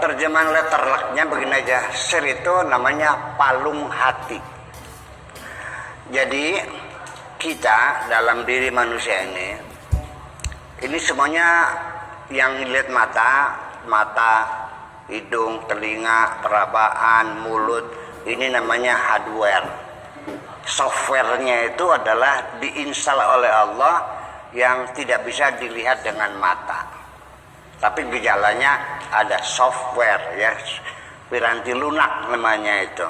terjemahan letterleknya begini aja, sir itu namanya palung hati. Jadi kita dalam diri manusia ini semuanya yang dilihat mata, hidung, telinga, perabaan, mulut, ini namanya hardware. Softwarenya itu adalah diinstal oleh Allah yang tidak bisa dilihat dengan mata. Tapi gejalanya ada software ya, piranti lunak namanya itu.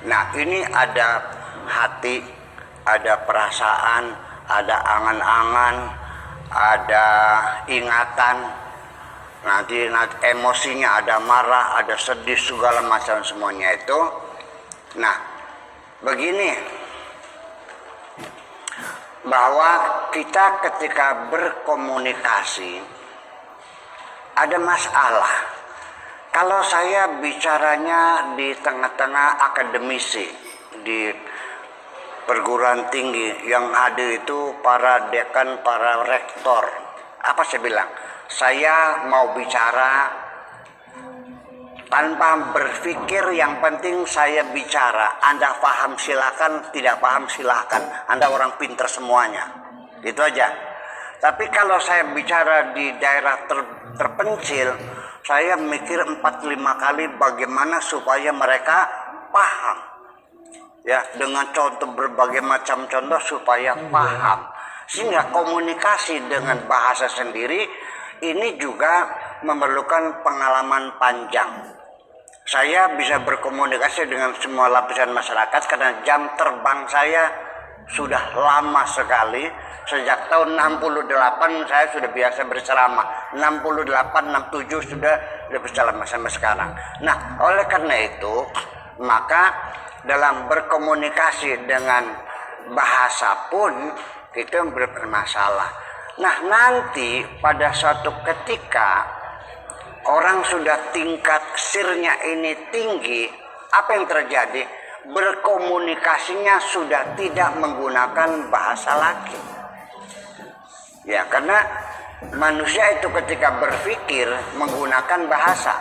Nah, ini ada hati, ada perasaan, ada angan-angan, ada ingatan, nanti emosinya ada marah, ada sedih, segala macam semuanya itu. Nah, begini, bahwa kita ketika berkomunikasi ada masalah. Kalau saya bicaranya di tengah-tengah akademisi di perguruan tinggi yang hadir itu para dekan, para rektor, apa saya bilang? Saya mau bicara tanpa berpikir, yang penting saya bicara. Anda paham silakan, tidak paham silakan. Anda orang pintar semuanya. Itu aja. Tapi kalau saya bicara di daerah terpencil, saya mikir 4-5 kali bagaimana supaya mereka paham. Ya, dengan contoh, berbagai macam contoh supaya paham. Sehingga komunikasi dengan bahasa sendiri ini juga memerlukan pengalaman panjang. Saya bisa berkomunikasi dengan semua lapisan masyarakat karena jam terbang saya sudah lama sekali. Sejak tahun 68 saya sudah biasa berceramah. 68, 67 sudah berceramah sampai sekarang. Nah, oleh karena itu, maka dalam berkomunikasi dengan bahasa pun kita bermasalah. Nah, nanti pada suatu ketika orang sudah tingkat sirnya ini tinggi, apa yang terjadi? Berkomunikasinya sudah tidak menggunakan bahasa lagi. Ya, karena manusia itu ketika berpikir menggunakan bahasa.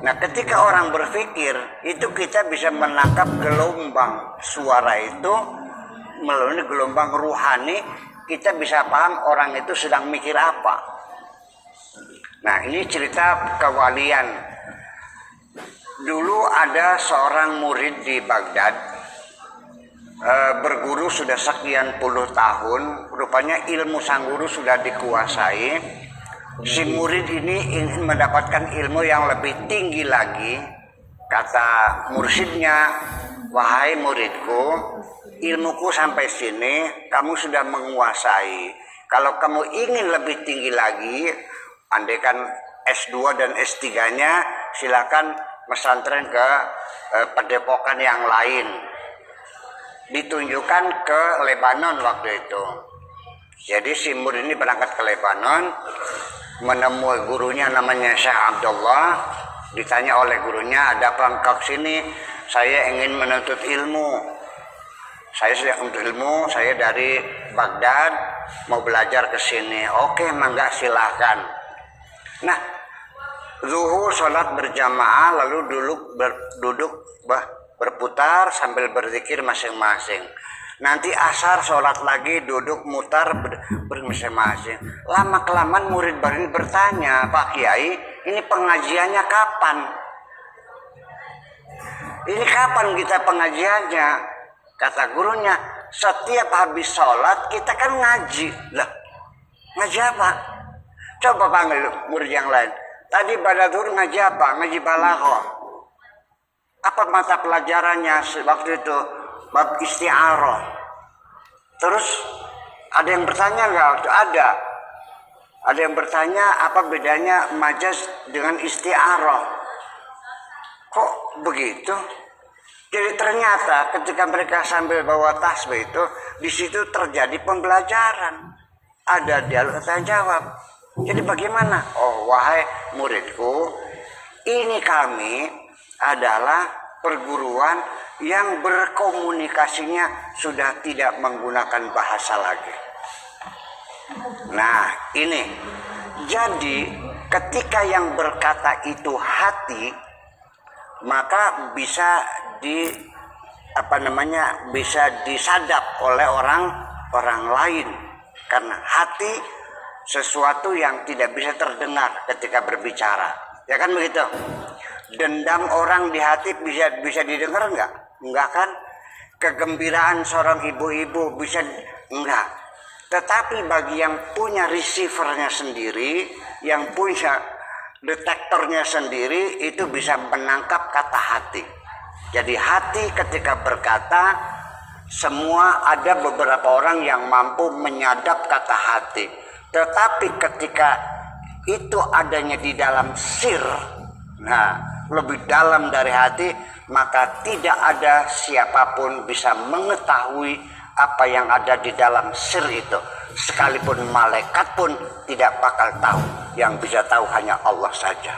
Nah, ketika orang berpikir, itu kita bisa menangkap gelombang suara itu melalui gelombang ruhani. Kita bisa paham orang itu sedang mikir apa. Nah, ini cerita kewalian. Dulu ada seorang murid di Baghdad, berguru sudah sekian puluh tahun, rupanya ilmu sang guru sudah dikuasai. Si murid ini ingin mendapatkan ilmu yang lebih tinggi lagi. Kata mursyidnya, wahai muridku, ilmuku sampai sini, kamu sudah menguasai. Kalau kamu ingin lebih tinggi lagi, andaikan S2 dan S3-nya, silakan pesantren ke padepokan yang lain. Ditunjukkan ke Lebanon waktu itu. Jadi si murid ini berangkat ke Lebanon, menemui gurunya namanya Syekh Abdullah. Ditanya oleh gurunya, ada apa engkau sini? Saya ingin menuntut ilmu. Saya sudah untuk ilmu, saya dari Baghdad mau belajar ke sini. Oke, mangga silahkan. Nah, zuhur sholat berjamaah, lalu duduk berputar sambil berzikir masing-masing. Nanti asar sholat lagi, duduk mutar masing-masing. Lama kelamaan murid baru ini bertanya, Pak Kiai, ini pengajiannya kapan? Ini kapan kita pengajiannya? Kata gurunya, setiap habis sholat kita kan ngaji. Lah, ngaji apa? Coba panggil murid yang lain. Tadi pada zuhur ngaji apa? Ngaji balaghah. Apa mata pelajarannya waktu itu? Bab isti'arah. Terus ada yang bertanya nggak? Ada. Ada yang bertanya apa bedanya majaz dengan isti'arah? Kok begitu? Jadi ternyata ketika mereka sambil bawa tasbih itu, di situ terjadi pembelajaran. Ada dialog tanya jawab. Jadi bagaimana? Oh, wahai muridku, ini kami adalah perguruan yang berkomunikasinya sudah tidak menggunakan bahasa lagi. Nah, ini jadi Ketika yang berkata itu hati, maka bisa bisa disadap oleh orang lain, karena hati sesuatu yang tidak bisa terdengar ketika berbicara, ya kan begitu. Dendam orang di hati bisa didengar enggak kan? Kegembiraan seorang ibu-ibu bisa enggak. Tetapi bagi yang punya receivernya sendiri, yang punya detektornya sendiri, itu bisa menangkap kata hati. Jadi hati ketika berkata, semua ada beberapa orang yang mampu menyadap kata hati. Tetapi ketika itu adanya di dalam sir, lebih dalam dari hati, maka tidak ada siapapun bisa mengetahui apa yang ada di dalam sir itu. Sekalipun malaikat pun tidak bakal tahu. Yang bisa tahu hanya Allah saja.